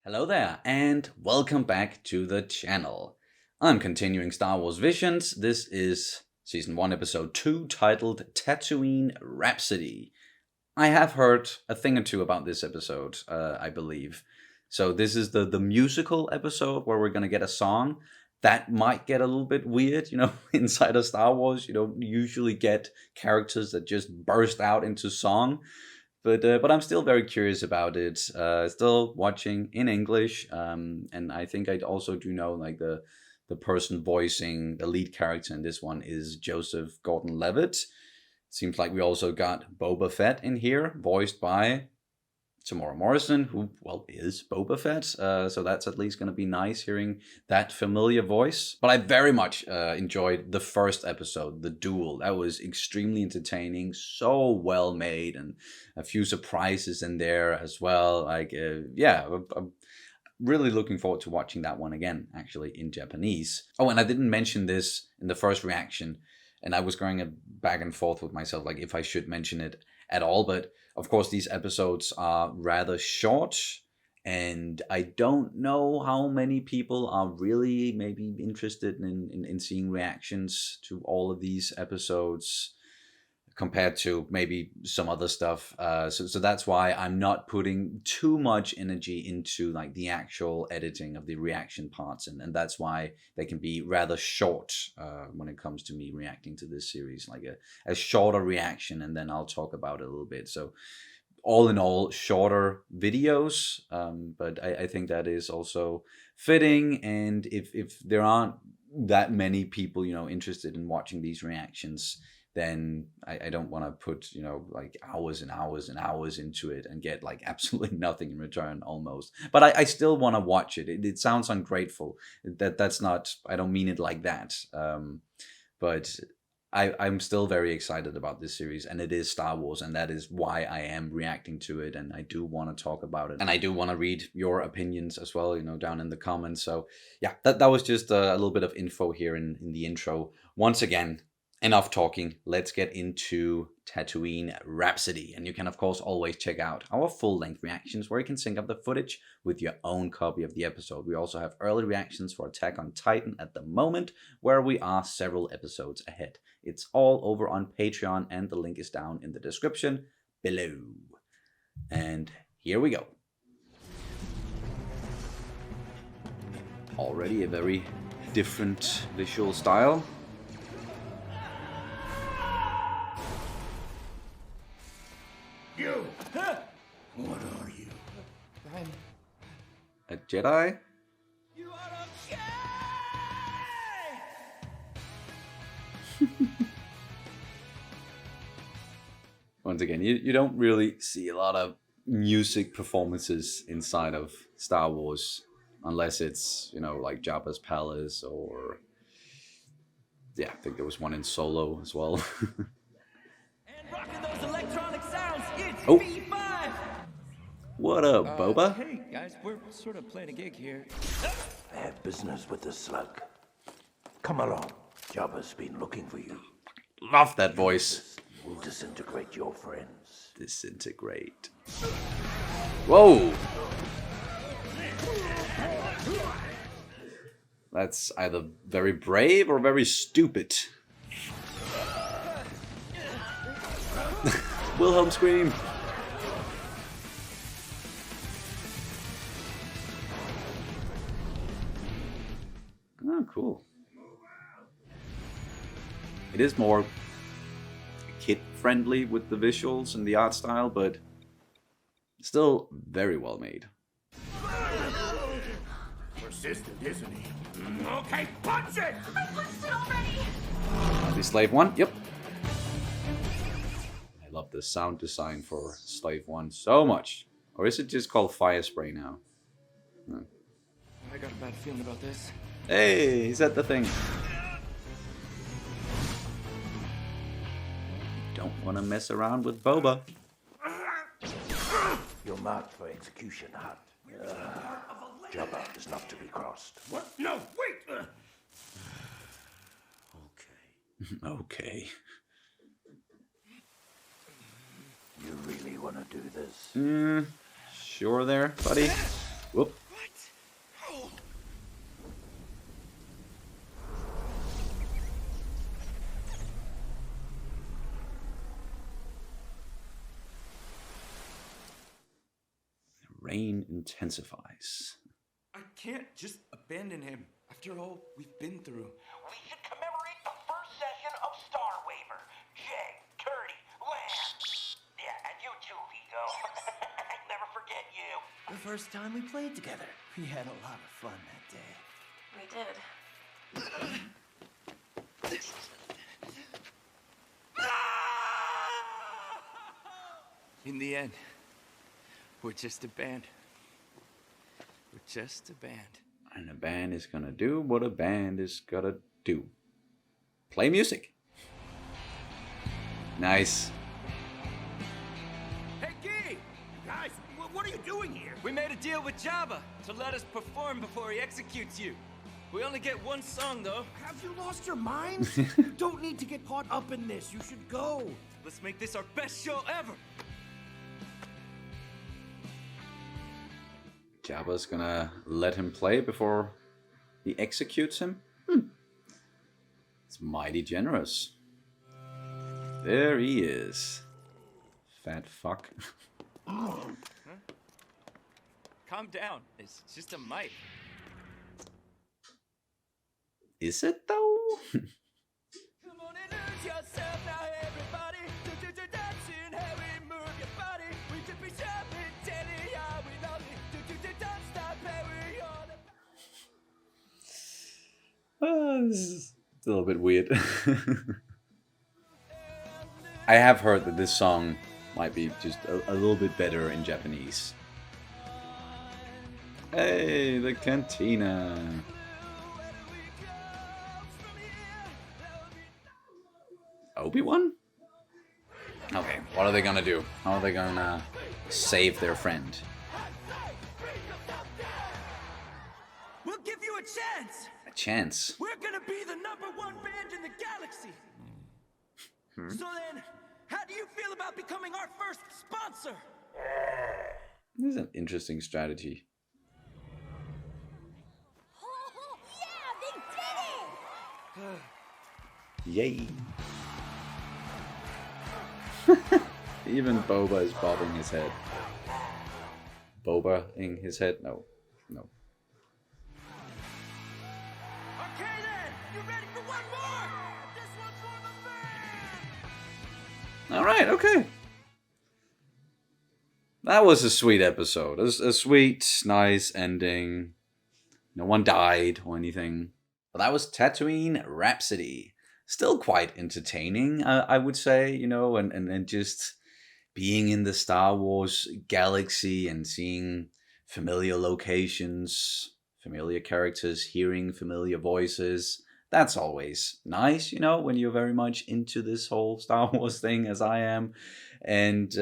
Hello there, and welcome back to the channel. I'm continuing Star Wars Visions. This is Season 1, Episode 2, titled Tatooine Rhapsody. I have heard a thing or two about this episode, I believe. So this is the musical episode where we're going to get a song. That might get a little bit weird, inside of Star Wars. You don't usually get characters that just burst out into song. But I'm still very curious about it. Still watching in English, and I think I also do know like the person voicing the lead character in this one is Joseph Gordon-Levitt. Seems like we also got Boba Fett in here, voiced by Tamora Morrison, who, is Boba Fett. So that's at least going to be nice hearing that familiar voice. But I very much enjoyed the first episode, The Duel. That was extremely entertaining, so well made, and a few surprises in there as well. I'm really looking forward to watching that one again, actually, in Japanese. Oh, and I didn't mention this in the first reaction, and I was going back and forth with myself, like if I should mention it at all, but of course, these episodes are rather short, and I don't know how many people are really maybe interested in seeing reactions to all of these episodes compared to maybe some other stuff. So that's why I'm not putting too much energy into like the actual editing of the reaction parts, and that's why they can be rather short when it comes to me reacting to this series, like a shorter reaction, and then I'll talk about it a little bit. So all in all, shorter videos, but I think that is also fitting, and if there aren't that many people interested in watching these reactions, then I don't want to put, like hours and hours and hours into it and get like absolutely nothing in return almost. But I still want to watch it. It sounds ungrateful. That's not, I don't mean it like that. But I'm still very excited about this series, and it is Star Wars, and that is why I am reacting to it, and I do want to talk about it. And I do want to read your opinions as well, down in the comments. So yeah, that was just a little bit of info here in the intro. Once again, enough talking, let's get into Tatooine Rhapsody. And you can, of course, always check out our full-length reactions where you can sync up the footage with your own copy of the episode. We also have early reactions for Attack on Titan at the moment, where we are several episodes ahead. It's all over on Patreon, and the link is down in the description below. And here we go. Already a very different visual style. You! What are you? I'm... A Jedi? You are okay! Once again, you don't really see a lot of music performances inside of Star Wars, unless it's, like Jabba's Palace, or yeah, I think there was one in Solo as well. And rocking those electronic sounds, it's Oh. B5! What up, Boba? Hey, guys, we're sort of playing a gig here. I have business with the slug. Come along. Jabba's been looking for you. Love that voice. We'll disintegrate your friends. Disintegrate. Whoa! That's either very brave or very stupid. Wilhelm scream. Oh, cool. It is more kid-friendly with the visuals and the art style, but still very well made. Persistent, isn't he? Okay, punch it! I punched it already! The Slave One, yep. I love the sound design for Slave One so much. Or is it just called Fire Spray now? No. I got a bad feeling about this. Hey, is that the thing? Don't want to mess around with Boba. You're marked for execution, Hutt. Jabba is not to be crossed. What? No, wait! Okay. Okay. You really want to do this? Sure there, buddy. Whoop. intensifies. I can't just abandon him after all we've been through. We should commemorate the first session of Star Waver. Jay, Curdy, Lance. Yeah, and you too, Vigo. Never forget you. The first time we played together, we had a lot of fun that day. We did. In the end, we're just a band. We're just a band. And a band is gonna do what a band is gonna do. Play music. Nice. Hey, Gee! Guys, what are you doing here? We made a deal with Jabba to let us perform before he executes you. We only get one song, though. Have you lost your minds? You don't need to get caught up in this. You should go. Let's make this our best show ever. Jabba's gonna let him play before he executes him? It's mighty generous. There he is. Fat fuck. Calm down. It's just a mic. Is it though? Come on and lose yourself now, everybody. Dancing, how we move your body. We just be sharp and deadly, are we lonely? Don't stop, how we all This is a little bit weird. I have heard that this song might be just a little bit better in Japanese. Hey, the cantina. Obi-Wan? Okay, what are they gonna do? How are they gonna save their friend? We'll give you a chance. A chance. We're gonna be the #1 band in the galaxy. So then, how do you feel about becoming our first sponsor? This is an interesting strategy. Yeah, they did it! Yay. Even Boba is bobbing his head. Boba-ing his head? No. No. Okay then, you ready for one more? This one's for the fans. Alright, okay. That was a sweet episode. A sweet, nice ending. No one died or anything. But that was Tatooine Rhapsody. Still quite entertaining, I would say, you know, and just being in the Star Wars galaxy and seeing familiar locations, familiar characters, hearing familiar voices. That's always nice, you know, when you're very much into this whole Star Wars thing as I am. And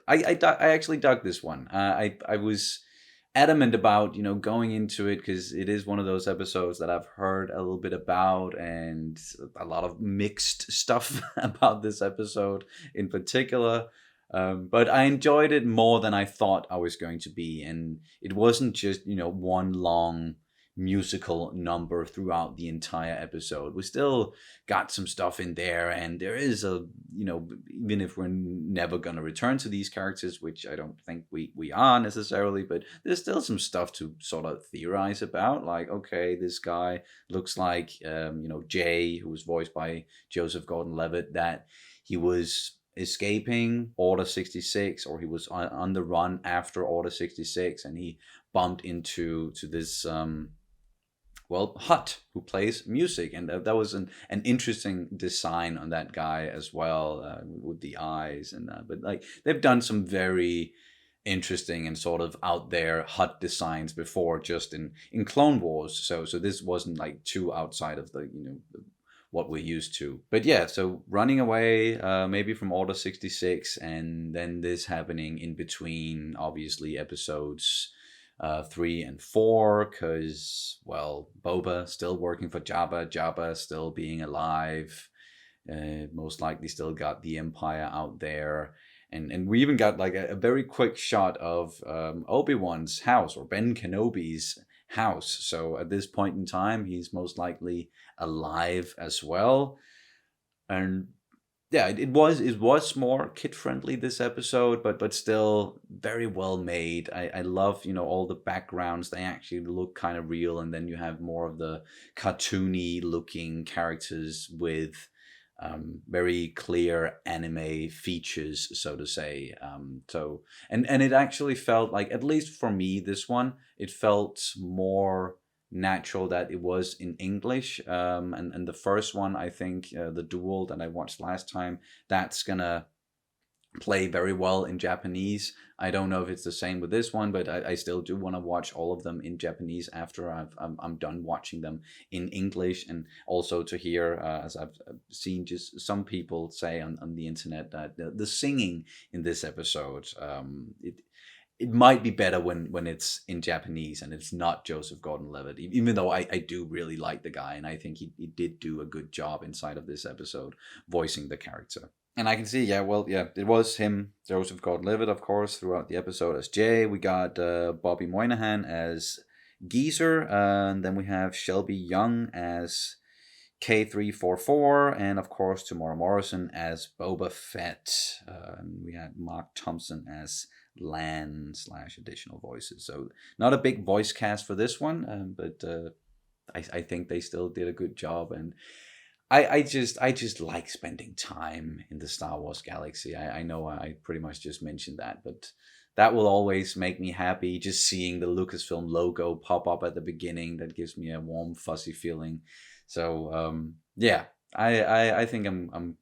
I actually dug this one. I was adamant about, you know, going into it because it is one of those episodes that I've heard a little bit about and a lot of mixed stuff about this episode in particular. But I enjoyed it more than I thought I was going to be. And it wasn't just, you know, one long musical number throughout the entire episode. We still got some stuff in there, and there is a, you know, even if we're never going to return to these characters, which I don't think we are necessarily, but there's still some stuff to sort of theorize about, like, okay, this guy looks like, you know, Jay, who was voiced by Joseph Gordon-Levitt, that he was escaping Order 66, or he was on the run after Order 66, and he bumped into this Hutt, who plays music, and that was an interesting design on that guy as well, with the eyes and that. But like, they've done some very interesting and sort of out there Hutt designs before, just in Clone Wars. So this wasn't like too outside of the, you know, what we're used to. But yeah, so running away maybe from Order 66, and then this happening in between, obviously, episodes 3 and 4, because, well, Boba still working for Jabba still being alive, most likely still got the Empire out there, and we even got like a very quick shot of Obi-Wan's house, or Ben Kenobi's house. So at this point in time, he's most likely alive as well. And yeah, it was more kid friendly this episode, but still very well made. I love, all the backgrounds. They actually look kind of real, and then you have more of the cartoony looking characters with very clear anime features, so to say. And it actually felt like, at least for me, this one, it felt more natural that it was in English. And the first one, I think, the duel that I watched last time, that's gonna play very well in Japanese. I don't know if it's the same with this one, but I still do want to watch all of them in Japanese after I'm done watching them in English, and also to hear, as I've seen just some people say on the internet, that the singing in this episode, it might be better when it's in Japanese and it's not Joseph Gordon-Levitt, even though I do really like the guy, and I think he did do a good job inside of this episode voicing the character. And I can see, it was him, Joseph Gordon-Levitt, of course, throughout the episode as Jay. We got Bobby Moynihan as Geezer, and then we have Shelby Young as K344, and of course Tamora Morrison as Boba Fett. And we had Mark Thompson as Lan / additional voices. So not a big voice cast for this one, but I think they still did a good job. And I just like spending time in the Star Wars galaxy. I know I pretty much just mentioned that, but that will always make me happy. Just seeing the Lucasfilm logo pop up at the beginning, that gives me a warm, fuzzy feeling. So yeah, I think I'm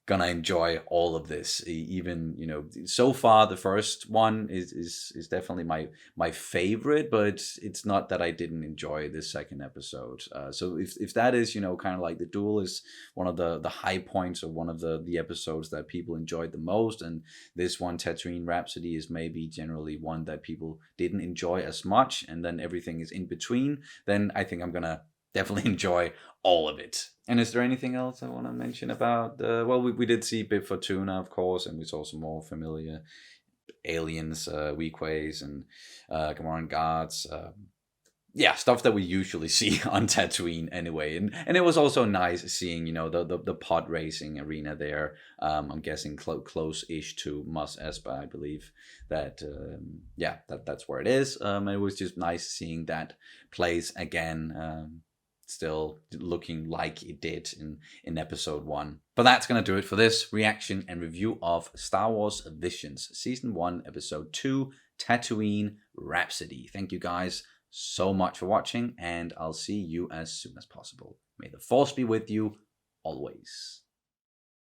gonna enjoy all of this. Even, so far the first one is definitely my favorite, but it's not that I didn't enjoy this second episode. So if that is, kind of like the duel is one of the high points, or one of the episodes that people enjoyed the most, and this one, Tatooine Rhapsody, is maybe generally one that people didn't enjoy as much, and then everything is in between, then I think I'm gonna definitely enjoy all of it. And is there anything else I want to mention about? Well, we did see Bib Fortuna, of course, and we saw some more familiar aliens, Weequays and Gamoran guards. Yeah, stuff that we usually see on Tatooine anyway. And it was also nice seeing, the pod racing arena there. I'm guessing close-ish to Mos Espa, I believe. That's where it is. It was just nice seeing that place again. Still looking like it did in episode 1. But that's going to do it for this reaction and review of Star Wars Visions, Season 1, Episode 2, Tatooine Rhapsody. Thank you guys so much for watching, and I'll see you as soon as possible. May the Force be with you always.